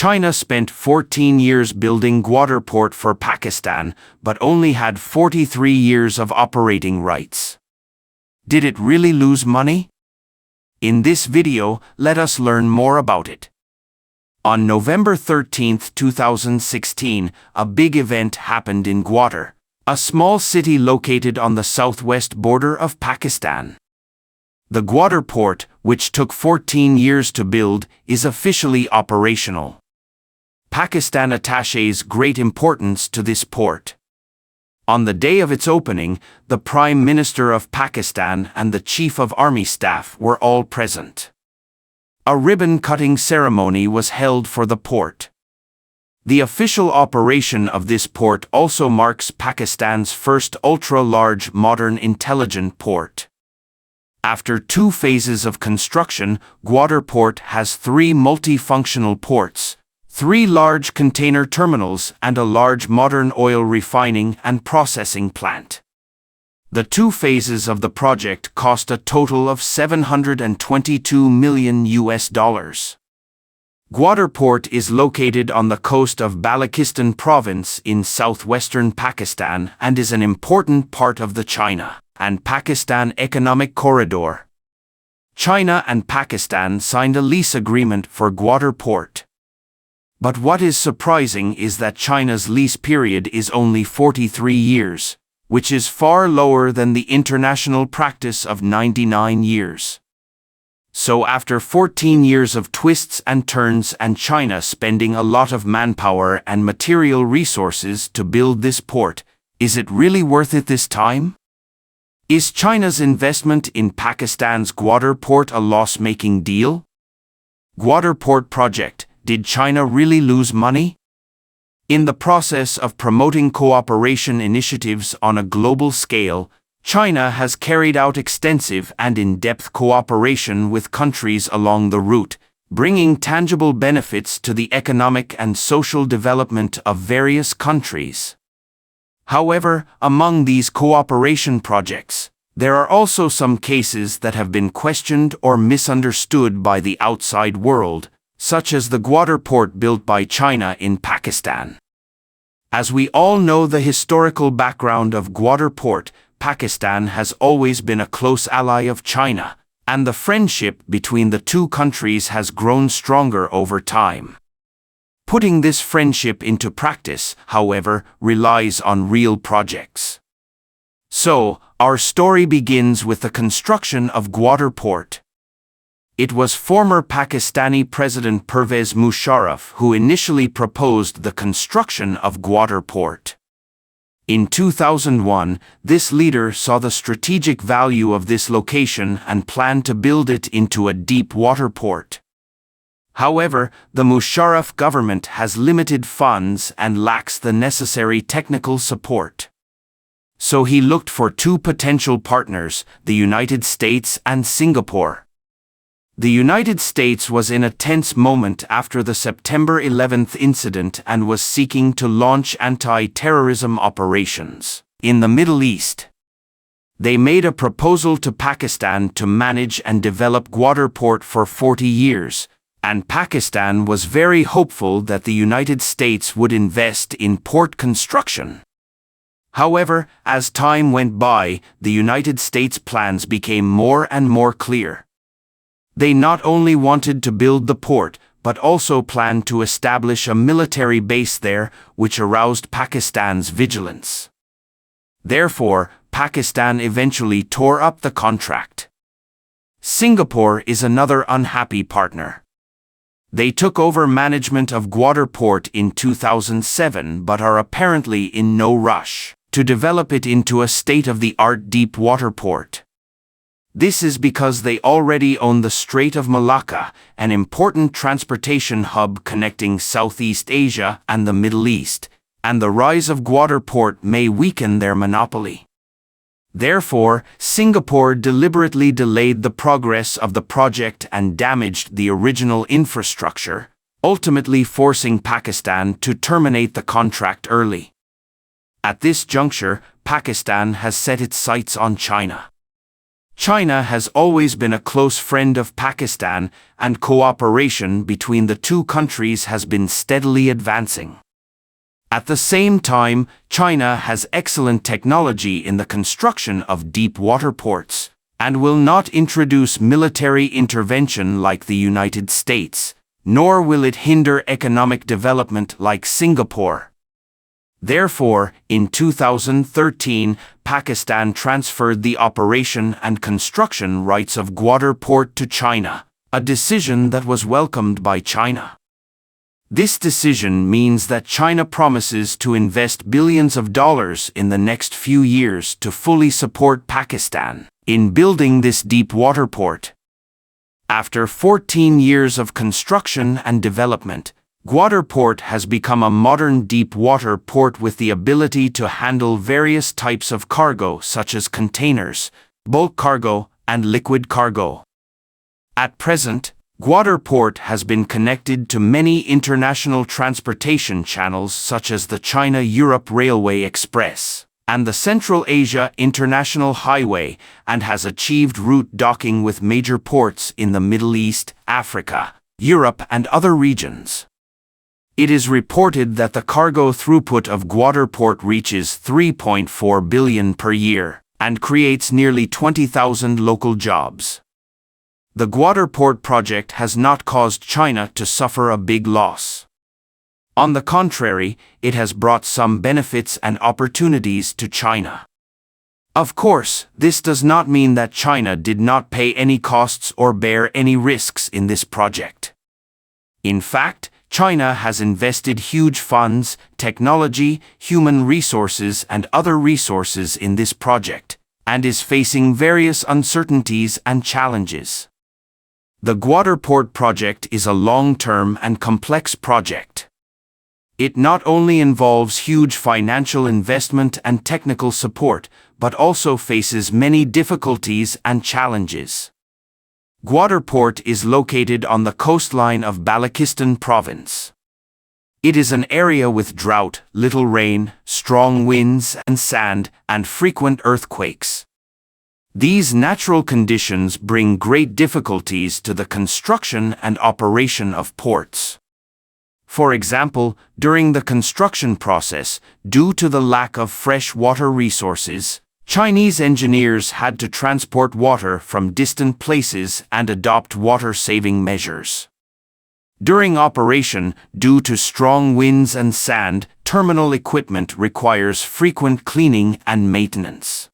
China spent 14 years building Gwadar Port for Pakistan, but only had 43 years of operating rights. Did it really lose money? In this video, let us learn more about it. On November 13, 2016, a big event happened in Gwadar, a small city located on the southwest border of Pakistan. The Gwadar Port, which took 14 years to build, is officially operational. Pakistan attaches great importance to this port. On the day of its opening, the Prime Minister of Pakistan and the Chief of Army Staff were all present. A ribbon-cutting ceremony was held for the port. The official operation of this port also marks Pakistan's first ultra-large modern intelligent port. After 2 phases of construction, Gwadar Port has 3 multifunctional ports, 3 large container terminals and a large modern oil refining and processing plant. The 2 phases of the project cost a total of $722 million. Gwadar Port is located on the coast of Balochistan province in southwestern Pakistan and is an important part of the China and Pakistan economic corridor. China and Pakistan signed a lease agreement for Gwadar Port. But what is surprising is that China's lease period is only 43 years, which is far lower than the international practice of 99 years. So after 14 years of twists and turns and China spending a lot of manpower and material resources to build this port, is it really worth it this time? Is China's investment in Pakistan's Gwadar Port a loss-making deal? Gwadar Port project. Did China really lose money? In the process of promoting cooperation initiatives on a global scale, China has carried out extensive and in-depth cooperation with countries along the route, bringing tangible benefits to the economic and social development of various countries. However, among these cooperation projects, there are also some cases that have been questioned or misunderstood by the outside world, such as the Gwadar Port built by China in Pakistan. As we all know the historical background of Gwadar Port, Pakistan has always been a close ally of China, and the friendship between the 2 countries has grown stronger over time. Putting this friendship into practice, however, relies on real projects. So, our story begins with the construction of Gwadar Port. It was former Pakistani President Pervez Musharraf who initially proposed the construction of Gwadar Port. In 2001, this leader saw the strategic value of this location and planned to build it into a deep water port. However, the Musharraf government has limited funds and lacks the necessary technical support. So he looked for 2 potential partners, the United States and Singapore. The United States was in a tense moment after the September 11 incident and was seeking to launch anti-terrorism operations in the Middle East. They made a proposal to Pakistan to manage and develop Gwadar Port for 40 years, and Pakistan was very hopeful that the United States would invest in port construction. However, as time went by, the United States' plans became more and more clear. They not only wanted to build the port, but also planned to establish a military base there, which aroused Pakistan's vigilance. Therefore, Pakistan eventually tore up the contract. Singapore is another unhappy partner. They took over management of Gwadar Port in 2007 but are apparently in no rush to develop it into a state-of-the-art deep water port. This is because they already own the Strait of Malacca, an important transportation hub connecting Southeast Asia and the Middle East, and the rise of Gwadar Port may weaken their monopoly. Therefore, Singapore deliberately delayed the progress of the project and damaged the original infrastructure, ultimately forcing Pakistan to terminate the contract early. At this juncture, Pakistan has set its sights on China. China has always been a close friend of Pakistan, and cooperation between the two countries has been steadily advancing. At the same time, China has excellent technology in the construction of deep water ports, and will not introduce military intervention like the United States, nor will it hinder economic development like Singapore. Therefore, in 2013, Pakistan transferred the operation and construction rights of Gwadar Port to China, a decision that was welcomed by China. This decision means that China promises to invest billions of dollars in the next few years to fully support Pakistan in building this deep water port. After 14 years of construction and development, Gwadar Port has become a modern deep water port with the ability to handle various types of cargo such as containers, bulk cargo, and liquid cargo. At present, Gwadar Port has been connected to many international transportation channels such as the China-Europe Railway Express and the Central Asia International Highway, and has achieved route docking with major ports in the Middle East, Africa, Europe, and other regions. It is reported that the cargo throughput of Gwadar Port reaches 3.4 billion per year and creates nearly 20,000 local jobs. The Gwadar Port project has not caused China to suffer a big loss. On the contrary, it has brought some benefits and opportunities to China. Of course, this does not mean that China did not pay any costs or bear any risks in this project. In fact, China has invested huge funds, technology, human resources, and other resources in this project, and is facing various uncertainties and challenges. The Gwadar Port project is a long-term and complex project. It not only involves huge financial investment and technical support, but also faces many difficulties and challenges. Gwadar Port is located on the coastline of Balochistan province. It is an area with drought, little rain, strong winds and sand, and frequent earthquakes. These natural conditions bring great difficulties to the construction and operation of ports. For example, during the construction process, due to the lack of fresh water resources, Chinese engineers had to transport water from distant places and adopt water-saving measures. During operation, due to strong winds and sand, terminal equipment requires frequent cleaning and maintenance.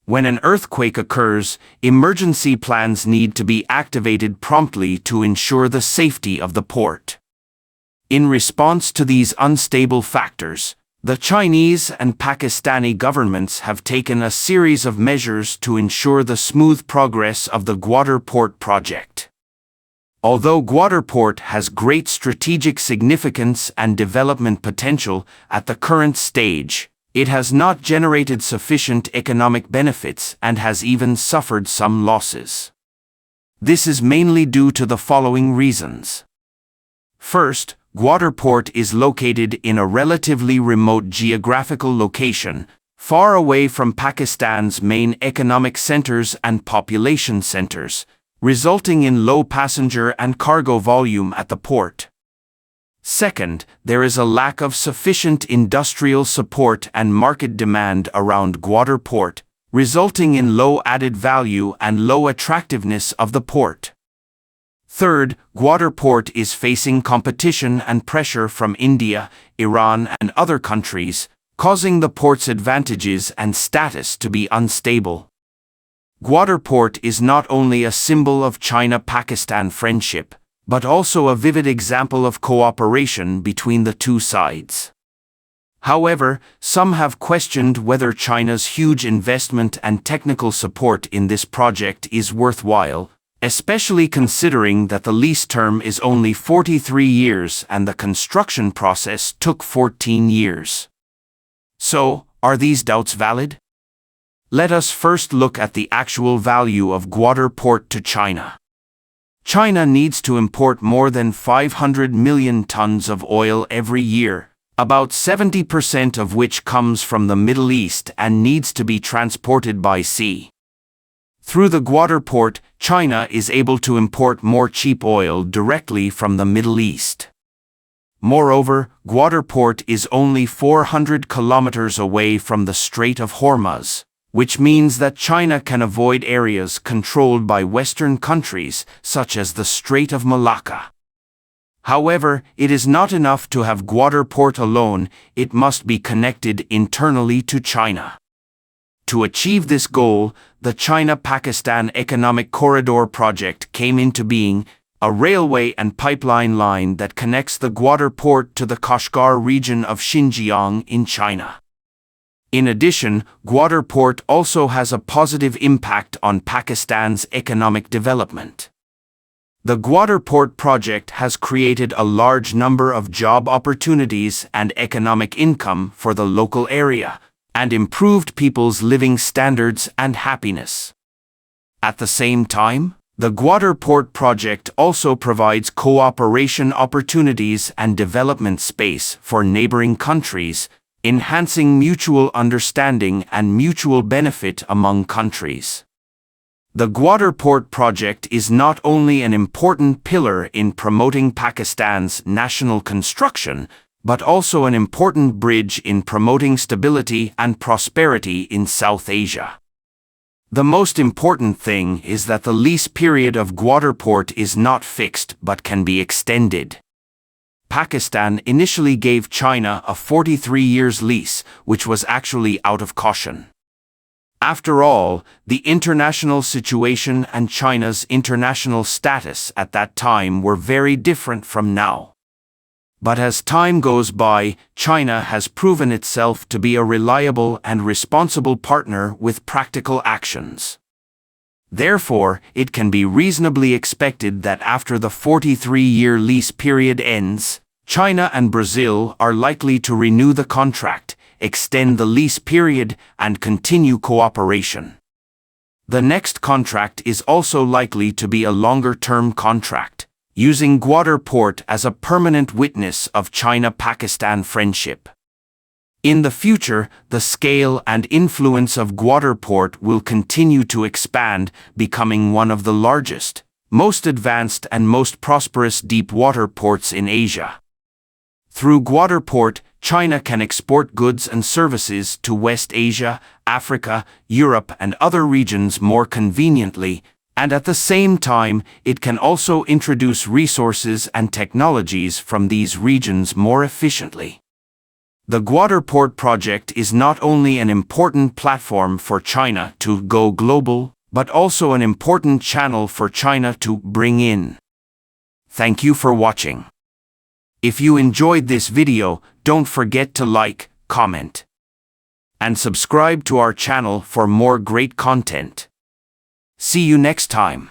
When an earthquake occurs, emergency plans need to be activated promptly to ensure the safety of the port. In response to these unstable factors, the Chinese and Pakistani governments have taken a series of measures to ensure the smooth progress of the Gwadar Port project. Although Gwadar Port has great strategic significance and development potential at the current stage, it has not generated sufficient economic benefits and has even suffered some losses. This is mainly due to the following reasons. First, Gwadar Port is located in a relatively remote geographical location, far away from Pakistan's main economic centers and population centers, resulting in low passenger and cargo volume at the port. Second, there is a lack of sufficient industrial support and market demand around Gwadar Port, resulting in low added value and low attractiveness of the port. Third, Gwadar Port is facing competition and pressure from India, Iran, and other countries, causing the port's advantages and status to be unstable. Gwadar Port is not only a symbol of China-Pakistan friendship, but also a vivid example of cooperation between the two sides. However, some have questioned whether China's huge investment and technical support in this project is worthwhile, especially considering that the lease term is only 43 years and the construction process took 14 years. So, are these doubts valid? Let us first look at the actual value of Gwadar Port to China. China needs to import more than 500 million tons of oil every year, about 70% of which comes from the Middle East and needs to be transported by sea. Through the Gwadar Port, China is able to import more cheap oil directly from the Middle East. Moreover, Gwadar Port is only 400 kilometers away from the Strait of Hormuz, which means that China can avoid areas controlled by Western countries, such as the Strait of Malacca. However, it is not enough to have Gwadar Port alone, it must be connected internally to China. To achieve this goal, the China-Pakistan Economic Corridor project came into being, a railway and pipeline line that connects the Gwadar Port to the Kashgar region of Xinjiang in China. In addition, Gwadar Port also has a positive impact on Pakistan's economic development. The Gwadar Port project has created a large number of job opportunities and economic income for the local area, and improved people's living standards and happiness. At the same time, the Gwadar Port project also provides cooperation opportunities and development space for neighboring countries, enhancing mutual understanding and mutual benefit among countries. The Gwadar Port project is not only an important pillar in promoting Pakistan's national construction, but also an important bridge in promoting stability and prosperity in South Asia. The most important thing is that the lease period of Gwadar Port is not fixed but can be extended. Pakistan initially gave China a 43 years lease, which was actually out of caution. After all, the international situation and China's international status at that time were very different from now. But as time goes by, China has proven itself to be a reliable and responsible partner with practical actions. Therefore, it can be reasonably expected that after the 43-year lease period ends, China and Brazil are likely to renew the contract, extend the lease period, and continue cooperation. The next contract is also likely to be a longer-term contract, using Gwadar Port as a permanent witness of China-Pakistan friendship. In the future, the scale and influence of Gwadar Port will continue to expand, becoming one of the largest, most advanced and most prosperous deep-water ports in Asia. Through Gwadar Port, China can export goods and services to West Asia, Africa, Europe and other regions more conveniently, and at the same time, it can also introduce resources and technologies from these regions more efficiently. The Gwadar Port project is not only an important platform for China to go global, but also an important channel for China to bring in. Thank you for watching. If you enjoyed this video, don't forget to like, comment, and subscribe to our channel for more great content. See you next time.